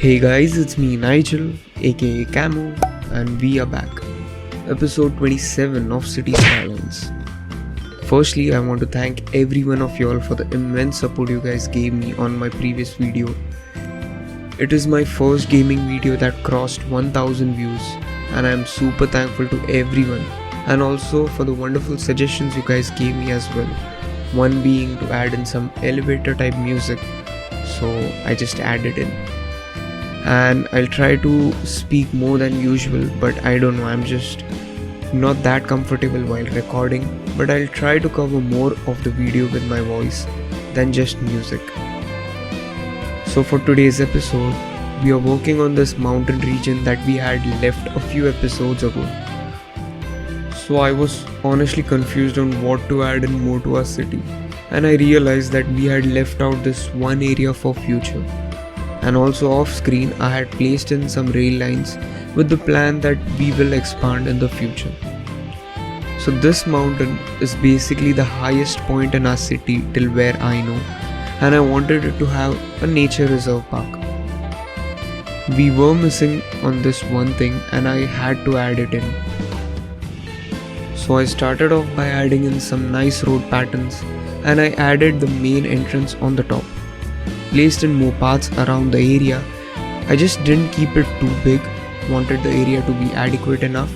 Hey guys, it's me Nigel, aka Camo, and we are back. Episode 27 of City Skylines. Firstly, I want to thank every one of y'all for the immense support you guys gave me on my previous video. It is my first gaming video that crossed 1000 views, and I am super thankful to everyone, and also for the wonderful suggestions you guys gave me as well. One being to add in some elevator type music, so I just added in. And I'll try to speak more than usual, but I don't know, I'm just not that comfortable while recording, but I'll try to cover more of the video with my voice than just music. So for today's episode, we are working on this mountain region that we had left a few episodes ago. So I was honestly confused on what to add in more to our city, and I realized that we had left out this one area for future. And also off screen I had placed in some rail lines with the plan that we will expand in the future. So this mountain is basically the highest point in our city till where I know, and I wanted it to have a nature reserve park. We were missing on this one thing and I had to add it in. So I started off by adding in some nice road patterns, and I added the main entrance on the top. Placed in more paths around the area. I just didn't keep it too big, wanted the area to be adequate enough,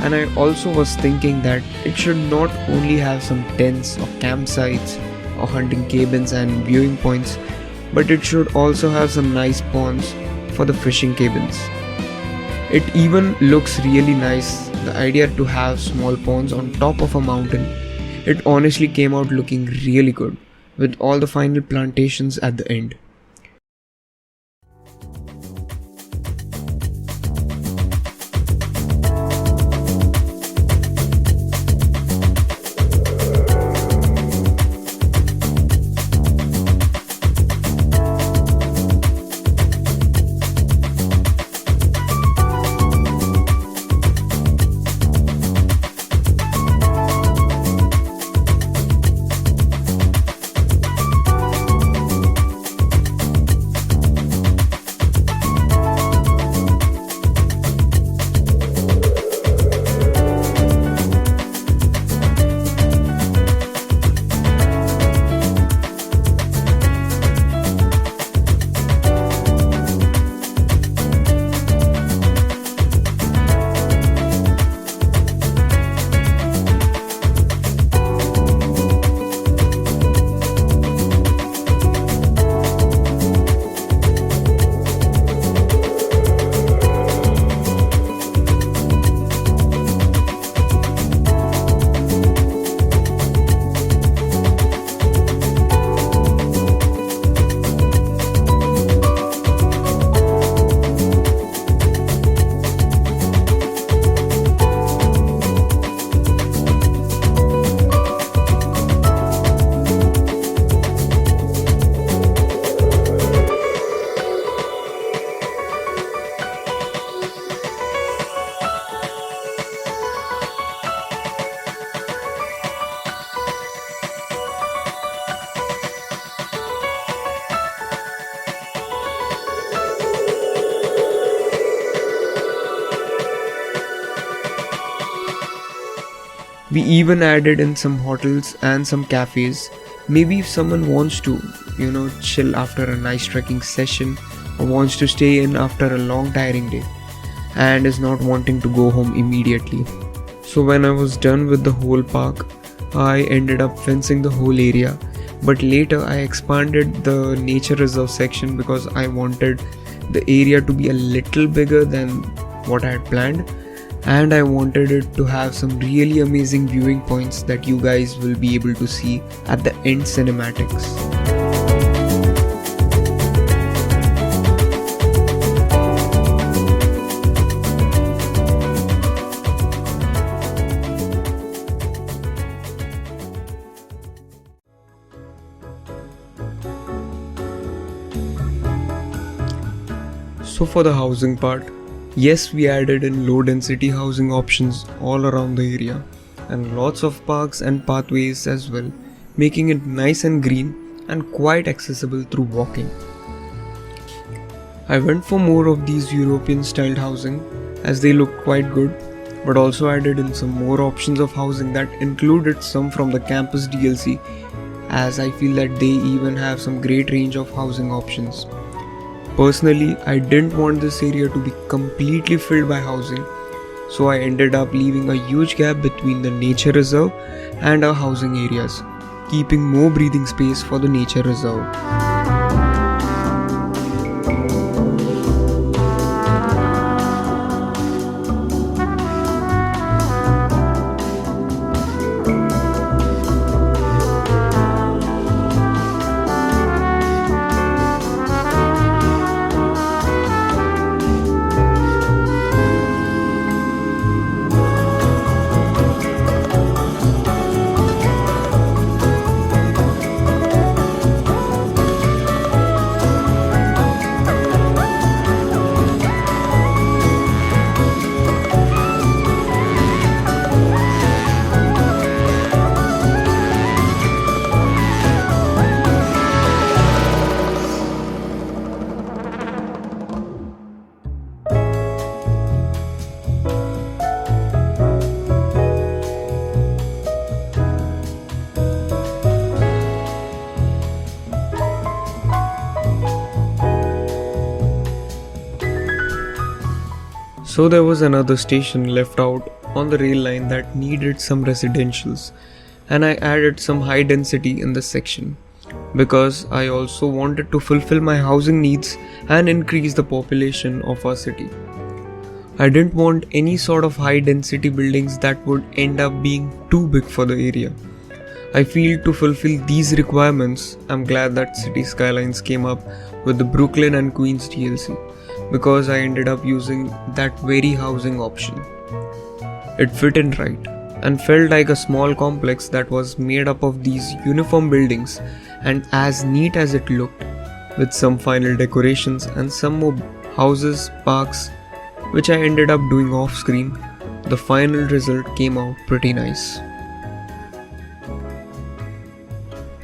and I also was thinking that it should not only have some tents or campsites or hunting cabins and viewing points, but it should also have some nice ponds for the fishing cabins. It even looks really nice, the idea to have small ponds on top of a mountain. It honestly came out looking really good, with all the final plantations at the end. We even added in some hotels and some cafes. Maybe if someone wants to, chill after a nice trekking session, or wants to stay in after a long tiring day and is not wanting to go home immediately. So when I was done with the whole park, I ended up fencing the whole area, but later I expanded the nature reserve section because I wanted the area to be a little bigger than what I had planned, and I wanted it to have some really amazing viewing points that you guys will be able to see at the end cinematics. So for the housing part, yes, we added in low density housing options all around the area, and lots of parks and pathways as well, making it nice and green and quite accessible through walking. I went for more of these European styled housing as they look quite good, but also added in some more options of housing that included some from the campus DLC, as I feel that they even have some great range of housing options. Personally, I didn't want this area to be completely filled by housing, so I ended up leaving a huge gap between the nature reserve and our housing areas, keeping more breathing space for the nature reserve. So there was another station left out on the rail line that needed some residentials, and I added some high density in this section because I also wanted to fulfill my housing needs and increase the population of our city. I didn't want any sort of high density buildings that would end up being too big for the area. I feel to fulfill these requirements, I'm glad that City Skylines came up with the Brooklyn and Queens DLC, because I ended up using that very housing option. It fit in right and felt like a small complex that was made up of these uniform buildings and as neat as it looked, with some final decorations and some more houses, parks, which I ended up doing off screen. The final result came out pretty nice.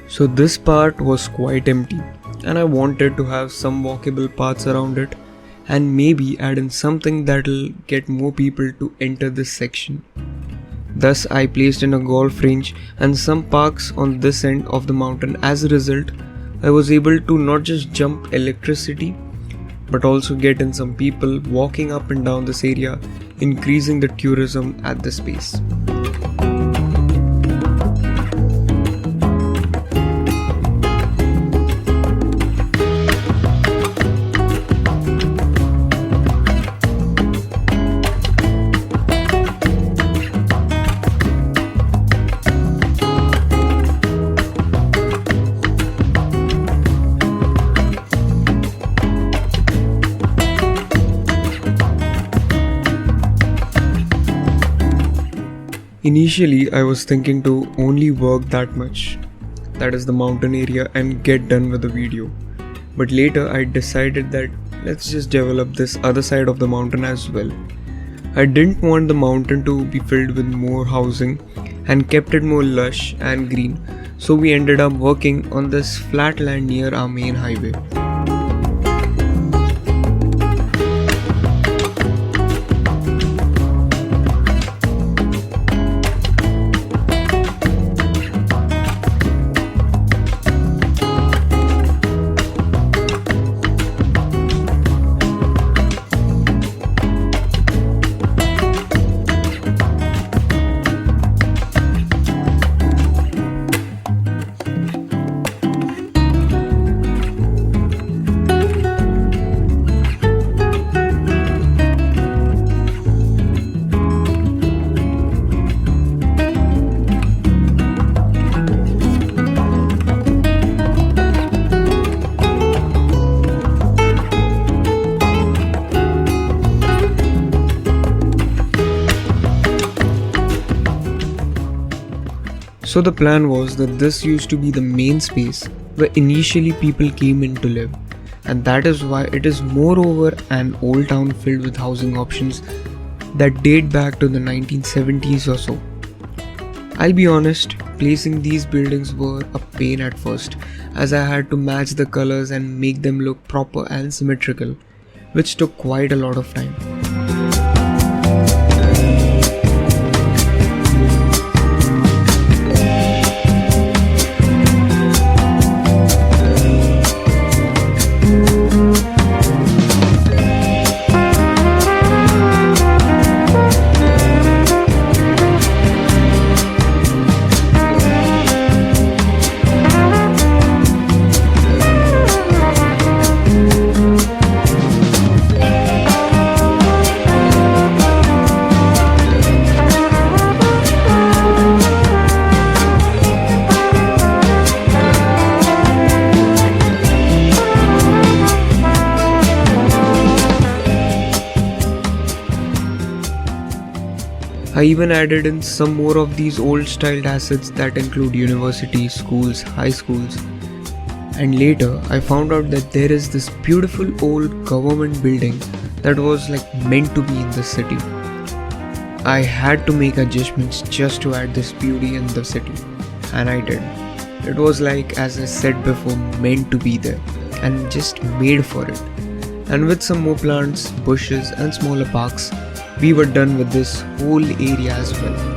So this part was quite empty and I wanted to have some walkable paths around it and maybe add in something that'll get more people to enter this section. Thus I placed in a golf range and some parks on this end of the mountain. As a result, I was able to not just jump electricity but also get in some people walking up and down this area, increasing the tourism at this space. Initially, I was thinking to only work that much, that is the mountain area, and get done with the video. But later I decided that let's just develop this other side of the mountain as well. I didn't want the mountain to be filled with more housing and kept it more lush and green, so we ended up working on this flat land near our main highway. So the plan was that this used to be the main space where initially people came in to live, and that is why it is moreover an old town filled with housing options that date back to the 1970s or so. I'll be honest, placing these buildings were a pain at first, as I had to match the colors and make them look proper and symmetrical, which took quite a lot of time. I even added in some more of these old styled assets that include universities, schools, high schools. And later I found out that there is this beautiful old government building that was like meant to be in the city. I had to make adjustments just to add this beauty in the city, and I did. It was like, as I said before, meant to be there and just made for it. And with some more plants, bushes and smaller parks, we were done with this whole area as well.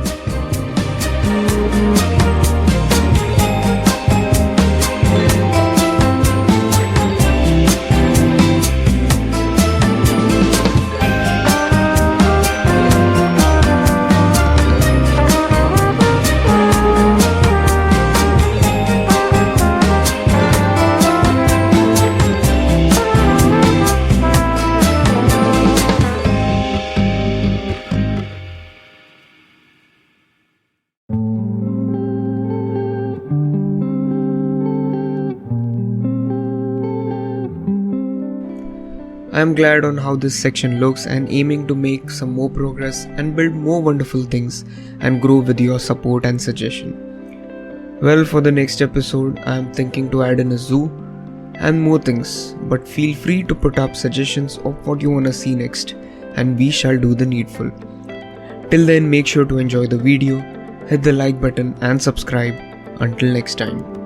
I am glad on how this section looks and aiming to make some more progress and build more wonderful things and grow with your support and suggestion. Well, for the next episode, I am thinking to add in a zoo and more things, but feel free to put up suggestions of what you wanna see next and we shall do the needful. Till then, make sure to enjoy the video, hit the like button and subscribe. Until next time.